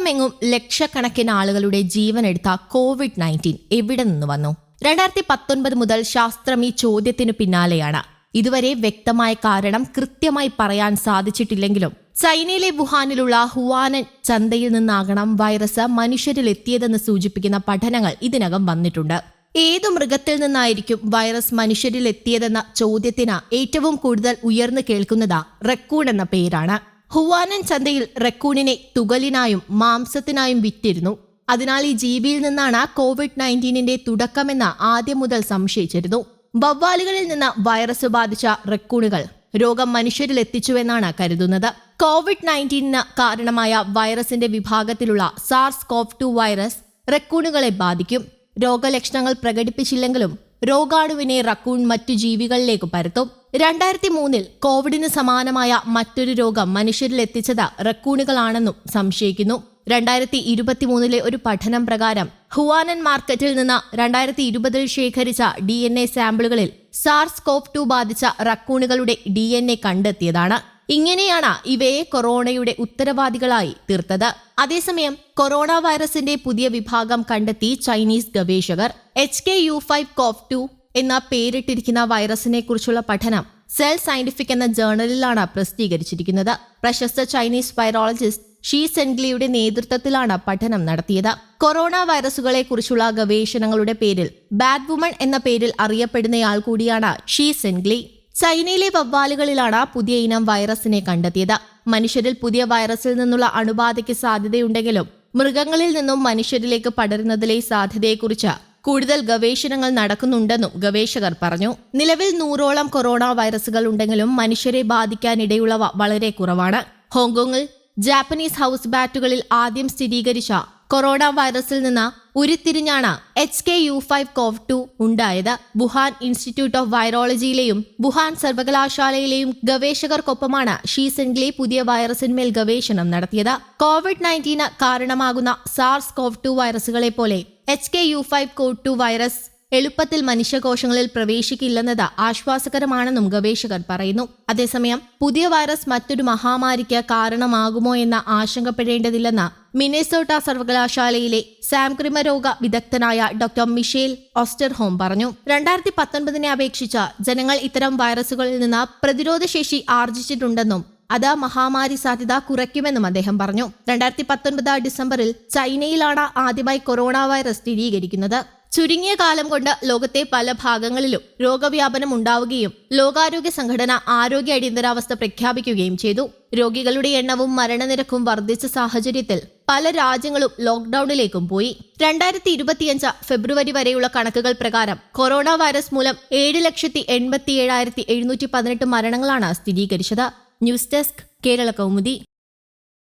ലോകമെങ്ങും ലക്ഷക്കണക്കിന് ആളുകളുടെ ജീവനെടുത്ത കോവിഡ്-19 എവിടെ നിന്ന് വന്നു? 2019 മുതൽ ശാസ്ത്രം ഈ ചോദ്യത്തിനു പിന്നാലെയാണ്. ഇതുവരെ വ്യക്തമായ കാരണം കൃത്യമായി പറയാൻ സാധിച്ചിട്ടില്ലെങ്കിലും ചൈനയിലെ വുഹാനിലുള്ള ഹുവാനൻ ചന്തയിൽ നിന്നാകണം വൈറസ് മനുഷ്യരിൽ എത്തിയതെന്ന് സൂചിപ്പിക്കുന്ന പഠനങ്ങൾ ഇതിനകം വന്നിട്ടുണ്ട്. ഏതു മൃഗത്തിൽ നിന്നായിരിക്കും വൈറസ് മനുഷ്യരിൽ എത്തിയതെന്ന ചോദ്യത്തിന് ഏറ്റവും കൂടുതൽ ഉയർന്നു കേൾക്കുന്നത് റക്കൂൺ എന്ന പേരാണ്. ഹുവാനൻ ചന്തയിൽ റക്കൂണിനെ തുകലിനായും മാംസത്തിനായും വിറ്റിരുന്നു. അതിനാൽ ഈ ജീവിയിൽ നിന്നാണ് കോവിഡ്-19 തുടക്കമെന്ന് ആദ്യം മുതൽ സംശയിച്ചിരുന്നു. വവ്വാലുകളിൽ നിന്ന് വൈറസ് ബാധിച്ച റക്കൂണുകൾ രോഗം മനുഷ്യരിൽ എത്തിച്ചുവെന്നാണ് കരുതുന്നത്. കോവിഡ്-19 കാരണമായ വൈറസിന്റെ വിഭാഗത്തിലുള്ള SARS-CoV-2 വൈറസ് റക്കൂണുകളെ ബാധിക്കും. രോഗലക്ഷണങ്ങൾ പ്രകടിപ്പിച്ചില്ലെങ്കിലും രോഗാണുവിനെ റക്കൂൺ മറ്റു ജീവികളിലേക്ക് പരത്തും. 2003 കോവിഡിന് സമാനമായ മറ്റൊരു രോഗം മനുഷ്യരിൽ എത്തിച്ചത് റക്കൂണുകളാണെന്നും സംശയിക്കുന്നു. 2023 ഒരു പഠനം പ്രകാരം ഹുവാനൻ മാർക്കറ്റിൽ നിന്ന് 2020 ശേഖരിച്ച DNA സാമ്പിളുകളിൽ SARS-CoV-2 ബാധിച്ച റക്കൂണുകളുടെ DNA കണ്ടെത്തിയതാണ്. ഇങ്ങനെയാണ് ഇവയെ കൊറോണയുടെ ഉത്തരവാദികളായി തീർത്തത്. അതേസമയം കൊറോണ വൈറസിന്റെ പുതിയ വിഭാഗം കണ്ടെത്തി ചൈനീസ് ഗവേഷകർ. HKU5CoV-2 എന്ന പേരിട്ടിരിക്കുന്ന വൈറസിനെ കുറിച്ചുള്ള പഠനം സെൽ സയന്റിഫിക് എന്ന ജേർണലിലാണ് പ്രസിദ്ധീകരിച്ചിരിക്കുന്നത്. പ്രശസ്ത ചൈനീസ് വൈറോളജിസ്റ്റ് ഷീ സെൻഗ്ലിയുടെ നേതൃത്വത്തിലാണ് പഠനം നടത്തിയത്. കൊറോണ വൈറസുകളെ കുറിച്ചുള്ള ഗവേഷണങ്ങളുടെ പേരിൽ ബാഡ് വുമൺ എന്ന പേരിൽ അറിയപ്പെടുന്നയാൾ കൂടിയാണ് ഷീ സെൻഗ്ലി. ചൈനയിലെ വവ്വാലുകളിലാണ് പുതിയ ഇനം വൈറസിനെ കണ്ടെത്തിയത്. മനുഷ്യരിൽ പുതിയ വൈറസിൽ നിന്നുള്ള അണുബാധയ്ക്ക് സാധ്യതയുണ്ടെങ്കിലും മൃഗങ്ങളിൽ നിന്നും മനുഷ്യരിലേക്ക് പടരുന്നതിലെ സാധ്യതയെക്കുറിച്ച് കൂടുതൽ ഗവേഷണങ്ങൾ നടക്കുന്നുണ്ടെന്നും ഗവേഷകർ പറഞ്ഞു. നിലവിൽ 100ഓളം കൊറോണ വൈറസുകൾ ഉണ്ടെങ്കിലും മനുഷ്യരെ ബാധിക്കാനിടയുള്ളവ വളരെ കുറവാണ്. ഹോങ്കോങ്ങിൽ ജാപ്പനീസ് ഹൗസ് ബാറ്റുകളിൽ ആദ്യം സ്ഥിരീകരിച്ച കൊറോണ വൈറസിൽ നിന്ന് ഉരുത്തിരിഞ്ഞാണ് HKU5CoV-2 ഉണ്ടായത്. വുഹാൻ ഇൻസ്റ്റിറ്റ്യൂട്ട് ഓഫ് വൈറോളജിയിലെയും വുഹാൻ സർവകലാശാലയിലെയും ഗവേഷകർക്കൊപ്പമാണ് ഷീ സെൻഗ്ലി പുതിയ വൈറസിന്മേൽ ഗവേഷണം നടത്തിയത്. കോവിഡ്-19 കാരണമാകുന്ന SARS-CoV-2 വൈറസുകളെ പോലെ HKU5CoV-2 വൈറസ് എളുപ്പത്തിൽ മനുഷ്യകോശങ്ങളിൽ പ്രവേശിക്കില്ലെന്നത് ആശ്വാസകരമാണെന്നും ഗവേഷകർ പറയുന്നു. അതേസമയം പുതിയ വൈറസ് മറ്റൊരു മഹാമാരിക്ക് കാരണമാകുമോ എന്ന ആശങ്കപ്പെടേണ്ടതില്ലെന്ന് മിനസോട്ട സർവകലാശാലയിലെ സാംക്രമികരോഗ വിദഗ്ധനായ ഡോക്ടർ മിഷേൽ ഓസ്റ്റർഹോം പറഞ്ഞു. 2019 അപേക്ഷിച്ച് ജനങ്ങൾ ഇത്തരം വൈറസുകളിൽ നിന്ന് പ്രതിരോധശേഷി ആർജിച്ചിട്ടുണ്ടെന്നും അത് മഹാമാരി സാധ്യത കുറയ്ക്കുമെന്നും അദ്ദേഹം പറഞ്ഞു. 2019 ഡിസംബറിൽ ചൈനയിലാണ് ആദ്യമായി കൊറോണ വൈറസ് സ്ഥിരീകരിക്കുന്നത്. ചുരുങ്ങിയ കാലം കൊണ്ട് ലോകത്തെ പല ഭാഗങ്ങളിലും രോഗവ്യാപനം ഉണ്ടാവുകയും ലോകാരോഗ്യ സംഘടന ആരോഗ്യ അടിയന്തരാവസ്ഥ പ്രഖ്യാപിക്കുകയും ചെയ്തു. രോഗികളുടെ എണ്ണവും മരണനിരക്കും വർദ്ധിച്ച സാഹചര്യത്തിൽ പല രാജ്യങ്ങളും ലോക്ക്ഡൌണിലേക്കും പോയി. 2025 ഫെബ്രുവരി വരെയുള്ള കണക്കുകൾ പ്രകാരം കൊറോണ വൈറസ് മൂലം 7,87,718 മരണങ്ങളാണ് സ്ഥിരീകരിച്ചത്. News desk, Kerala Kaumudi.